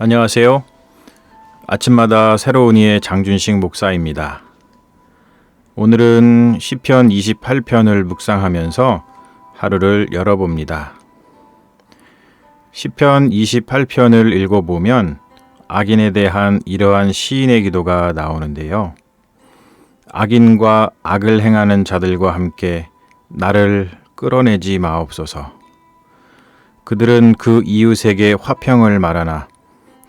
안녕하세요. 아침마다 새로운 이의 장준식 목사입니다. 오늘은 시편 28편을 묵상하면서 하루를 열어봅니다. 시편 28편을 읽어보면 악인에 대한 이러한 시인의 기도가 나오는데요. 악인과 악을 행하는 자들과 함께 나를 끌어내지 마옵소서. 그들은 그 이웃에게 화평을 말하나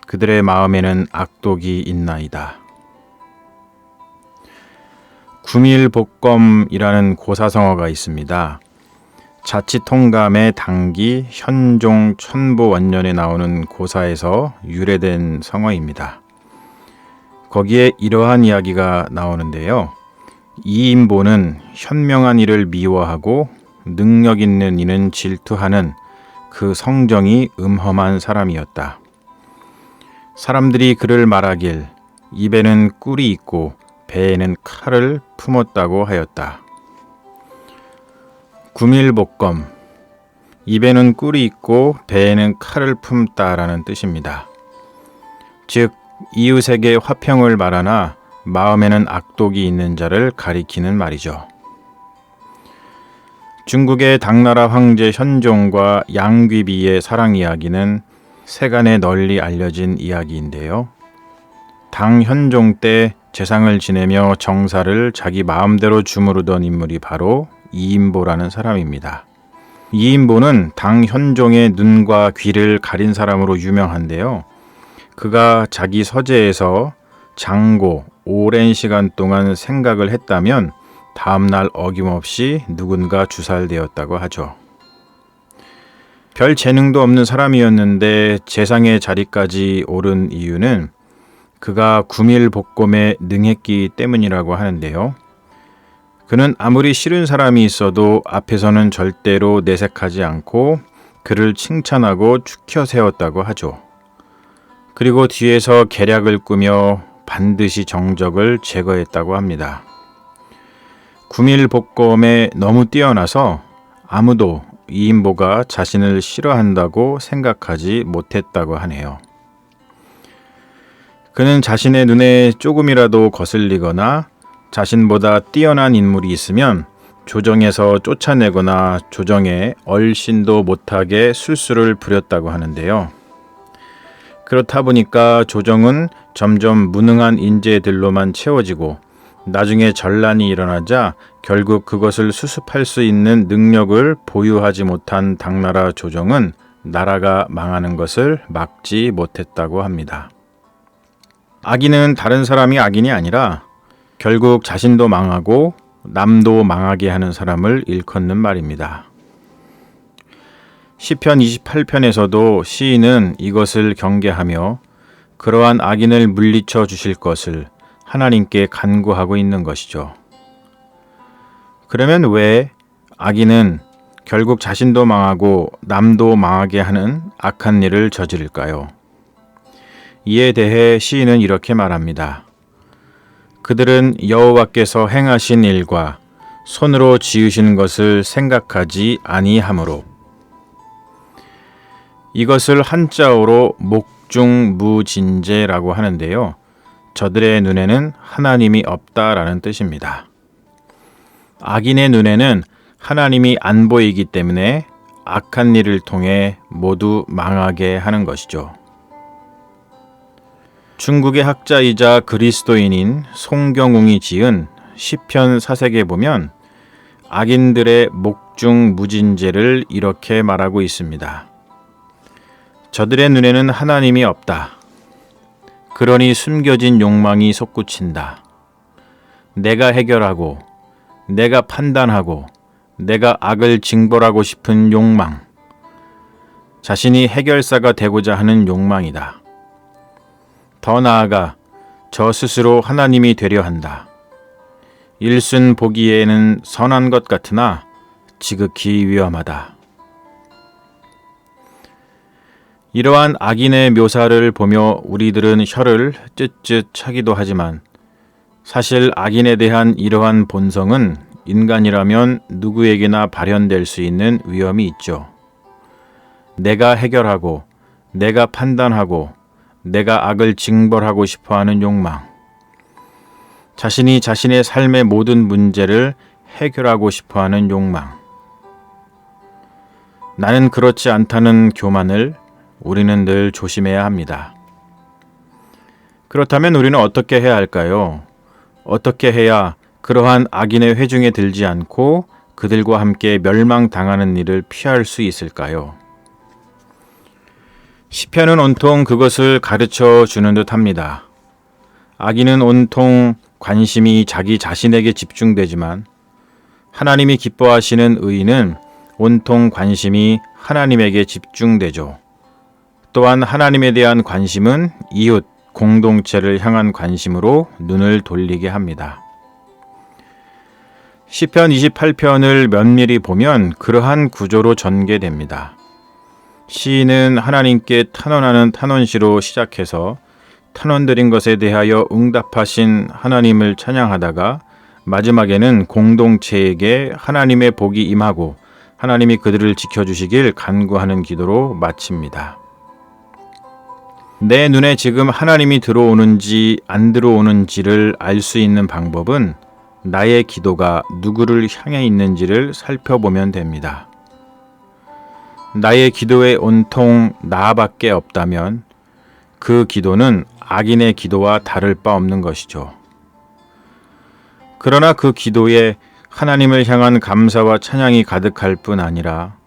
그들의 마음에는 악독이 있나이다. 구밀복검이라는 고사성어가 있습니다. 자치통감의 당기 현종 천보원년에 나오는 고사에서 유래된 성어입니다. 거기에 이러한 이야기가 나오는데요. 이인보는 현명한 이를 미워하고 능력 있는 이는 질투하는 그 성정이 음험한 사람이었다. 사람들이 그를 말하길 입에는 꿀이 있고 배에는 칼을 품었다고 하였다. 구밀복검, 입에는 꿀이 있고 배에는 칼을 품다라는 뜻입니다. 즉 이웃에게 화평을 말하나 마음에는 악독이 있는 자를 가리키는 말이죠. 중국의 당나라 황제 현종과 양귀비의 사랑 이야기는 세간에 널리 알려진 이야기인데요. 당 현종 때 제상을 지내며 정사를 자기 마음대로 주무르던 인물이 바로 이인보라는 사람입니다. 이인보는 당 현종의 눈과 귀를 가린 사람으로 유명한데요. 그가 자기 서재에서 장고 오랜 시간 동안 생각을 했다면 다음날 어김없이 누군가 주살되었다고 하죠. 별 재능도 없는 사람이었는데 재상의 자리까지 오른 이유는 그가 구밀복검에 능했기 때문이라고 하는데요. 그는 아무리 싫은 사람이 있어도 앞에서는 절대로 내색하지 않고 그를 칭찬하고 축혀 세웠다고 하죠. 그리고 뒤에서 계략을 꾸며 반드시 정적을 제거했다고 합니다. 구밀복검에 너무 뛰어나서 아무도 이인보가 자신을 싫어한다고 생각하지 못했다고 하네요. 그는 자신의 눈에 조금이라도 거슬리거나 자신보다 뛰어난 인물이 있으면 조정에서 쫓아내거나 조정에 얼씬도 못하게 술수를 부렸다고 하는데요. 그렇다 보니까 조정은 점점 무능한 인재들로만 채워지고 나중에 전란이 일어나자 결국 그것을 수습할 수 있는 능력을 보유하지 못한 당나라 조정은 나라가 망하는 것을 막지 못했다고 합니다. 악인은 다른 사람이 악인이 아니라 결국 자신도 망하고 남도 망하게 하는 사람을 일컫는 말입니다. 시편 28편에서도 시인은 이것을 경계하며 그러한 악인을 물리쳐 주실 것을 하나님께 간구하고 있는 것이죠. 그러면 왜 악인은 결국 자신도 망하고 남도 망하게 하는 악한 일을 저지를까요? 이에 대해 시인은 이렇게 말합니다. 그들은 여호와께서 행하신 일과 손으로 지으신 것을 생각하지 아니하므로. 이것을 한자어로 목중무진제라고 하는데요. 저들의 눈에는 하나님이 없다라는 뜻입니다. 악인의 눈에는 하나님이 안 보이기 때문에 악한 일을 통해 모두 망하게 하는 것이죠. 중국의 학자이자 그리스도인인 송경웅이 지은 시편 사색에 보면 악인들의 목중무진제를 이렇게 말하고 있습니다. 저들의 눈에는 하나님이 없다. 그러니 숨겨진 욕망이 솟구친다. 내가 해결하고, 내가 판단하고, 내가 악을 징벌하고 싶은 욕망. 자신이 해결사가 되고자 하는 욕망이다. 더 나아가 저 스스로 하나님이 되려 한다. 일순 보기에는 선한 것 같으나 지극히 위험하다. 이러한 악인의 묘사를 보며 우리들은 혀를 쯧쯧 차기도 하지만 사실 악인에 대한 이러한 본성은 인간이라면 누구에게나 발현될 수 있는 위험이 있죠. 내가 해결하고, 내가 판단하고, 내가 악을 징벌하고 싶어하는 욕망, 자신이 자신의 삶의 모든 문제를 해결하고 싶어하는 욕망, 나는 그렇지 않다는 교만을 우리는 늘 조심해야 합니다. 그렇다면 우리는 어떻게 해야 할까요? 어떻게 해야 그러한 악인의 회중에 들지 않고 그들과 함께 멸망당하는 일을 피할 수 있을까요? 시편은 온통 그것을 가르쳐 주는 듯 합니다. 악인은 온통 관심이 자기 자신에게 집중되지만 하나님이 기뻐하시는 의인은 온통 관심이 하나님에게 집중되죠. 또한 하나님에 대한 관심은 이웃, 공동체를 향한 관심으로 눈을 돌리게 합니다. 시편 28편을 면밀히 보면 그러한 구조로 전개됩니다. 시인은 하나님께 탄원하는 탄원시로 시작해서 탄원드린 것에 대하여 응답하신 하나님을 찬양하다가 마지막에는 공동체에게 하나님의 복이 임하고 하나님이 그들을 지켜주시길 간구하는 기도로 마칩니다. 내 눈에 지금 하나님이 들어오는지 안 들어오는지를 알 수 있는 방법은 나의 기도가 누구를 향해 있는지를 살펴보면 됩니다. 나의 기도에 온통 나밖에 없다면 그 기도는 악인의 기도와 다를 바 없는 것이죠. 그러나 그 기도에 하나님을 향한 감사와 찬양이 가득할 뿐 아니라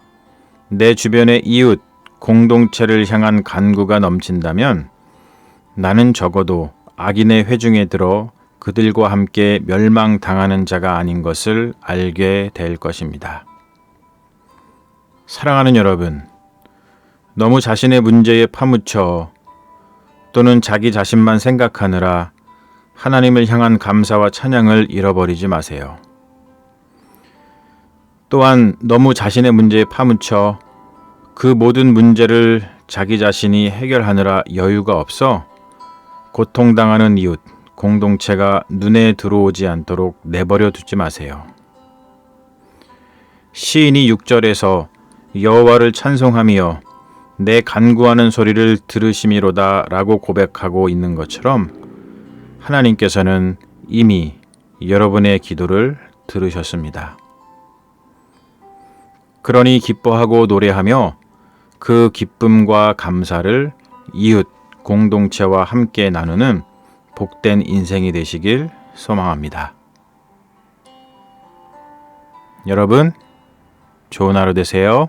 내 주변의 이웃, 공동체를 향한 간구가 넘친다면 나는 적어도 악인의 회중에 들어 그들과 함께 멸망당하는 자가 아닌 것을 알게 될 것입니다. 사랑하는 여러분, 너무 자신의 문제에 파묻혀 또는 자기 자신만 생각하느라 하나님을 향한 감사와 찬양을 잃어버리지 마세요. 또한 너무 자신의 문제에 파묻혀 그 모든 문제를 자기 자신이 해결하느라 여유가 없어 고통당하는 이웃, 공동체가 눈에 들어오지 않도록 내버려 두지 마세요. 시인이 6절에서 여호와를 찬송하며 내 간구하는 소리를 들으심이로다 라고 고백하고 있는 것처럼 하나님께서는 이미 여러분의 기도를 들으셨습니다. 그러니 기뻐하고 노래하며 그 기쁨과 감사를 이웃, 공동체와 함께 나누는 복된 인생이 되시길 소망합니다. 여러분, 좋은 하루 되세요.